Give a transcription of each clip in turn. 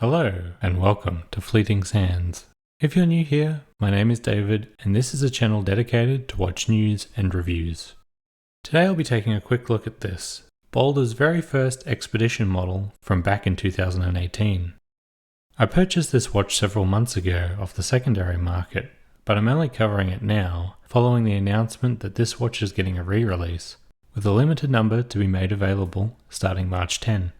Hello and welcome to Fleeting Sands. If you're new here, my name is David and this is a channel dedicated to watch news and reviews. Today I'll be taking a quick look at this, BOLDR's very first expedition model from back in 2018. I purchased this watch several months ago off the secondary market, but I'm only covering it now following the announcement that this watch is getting a re-release, with a limited number to be made available starting March 10.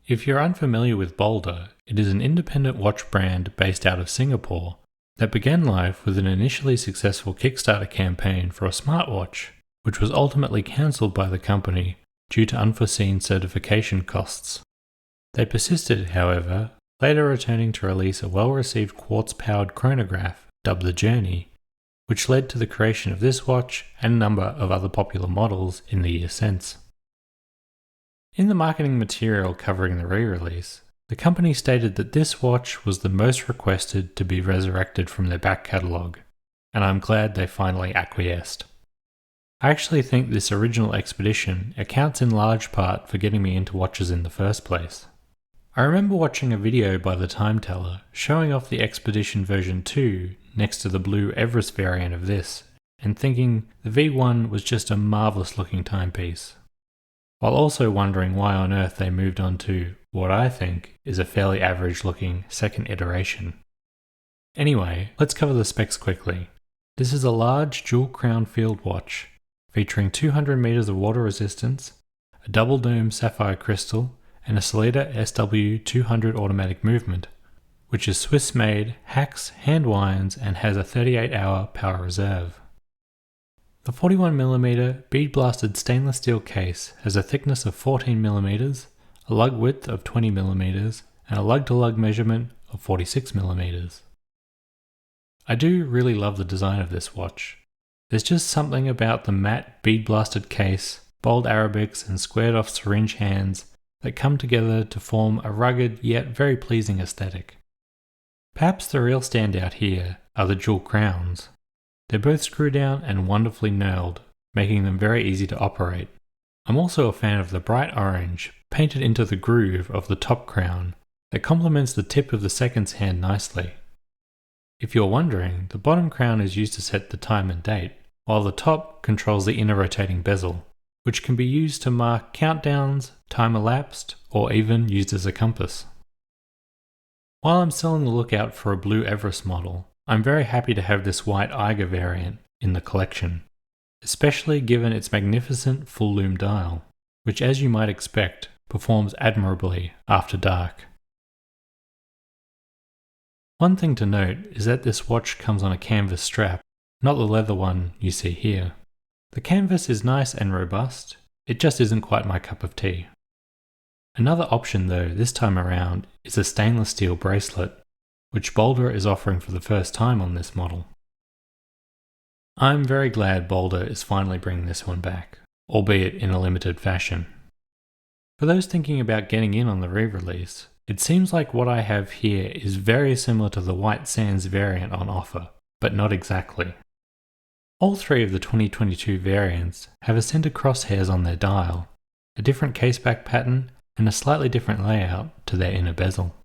If you're unfamiliar with BOLDR, it is an independent watch brand based out of Singapore that began life with an initially successful Kickstarter campaign for a smartwatch, which was ultimately cancelled by the company due to unforeseen certification costs. They persisted, however, later returning to release a well-received quartz-powered chronograph dubbed the Journey, which led to the creation of this watch and a number of other popular models in the years since. In the marketing material covering the re-release, the company stated that this watch was the most requested to be resurrected from their back catalogue, and I'm glad they finally acquiesced. I actually think this original expedition accounts in large part for getting me into watches in the first place. I remember watching a video by the Timeteller showing off the Expedition version 2 next to the blue Everest variant of this, and thinking the V1 was just a marvellous looking timepiece, while also wondering why on earth they moved on to what I think is a fairly average looking second iteration. Anyway, let's cover the specs quickly. This is a large dual crown field watch featuring 200 meters of water resistance, a double dome sapphire crystal, and a Sellita SW200 automatic movement, which is Swiss made, hacks, hand winds, and has a 38-hour power reserve. The 41mm bead blasted stainless steel case has a thickness of 14mm, a lug width of 20mm, and a lug-to-lug measurement of 46mm. I do really love the design of this watch. There's just something about the matte bead blasted case, bold arabics, and squared off syringe hands that come together to form a rugged yet very pleasing aesthetic. Perhaps the real standout here are the dual crowns. They're both screw down and wonderfully knurled, making them very easy to operate. I'm also a fan of the bright orange painted into the groove of the top crown that complements the tip of the seconds hand nicely. If you're wondering, the bottom crown is used to set the time and date, while the top controls the inner rotating bezel, which can be used to mark countdowns, time elapsed, or even used as a compass. While I'm still on the lookout for a blue Everest model, I'm very happy to have this white Eiger variant in the collection, especially given its magnificent full lume dial, which as you might expect, performs admirably after dark. One thing to note is that this watch comes on a canvas strap, not the leather one you see here. The canvas is nice and robust, it just isn't quite my cup of tea. Another option though this time around is a stainless steel bracelet, which BOLDR is offering for the first time on this model. I'm very glad BOLDR is finally bringing this one back, albeit in a limited fashion. For those thinking about getting in on the re-release, it seems like what I have here is very similar to the White Sands variant on offer, but not exactly. All three of the 2022 variants have a center crosshairs on their dial, a different caseback pattern, and a slightly different layout to their inner bezel.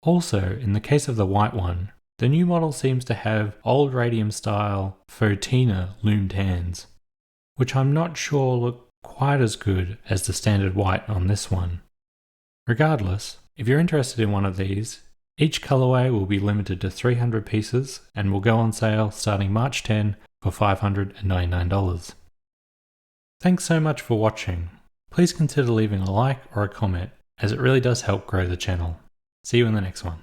Also, in the case of the white one, the new model seems to have old radium style Fotina loomed hands, which I'm not sure look quite as good as the standard white on this one. Regardless, if you're interested in one of these, each colorway will be limited to 300 pieces and will go on sale starting March 10 for $599. Thanks so much for watching. Please consider leaving a like or a comment, as it really does help grow the channel. See you in the next one.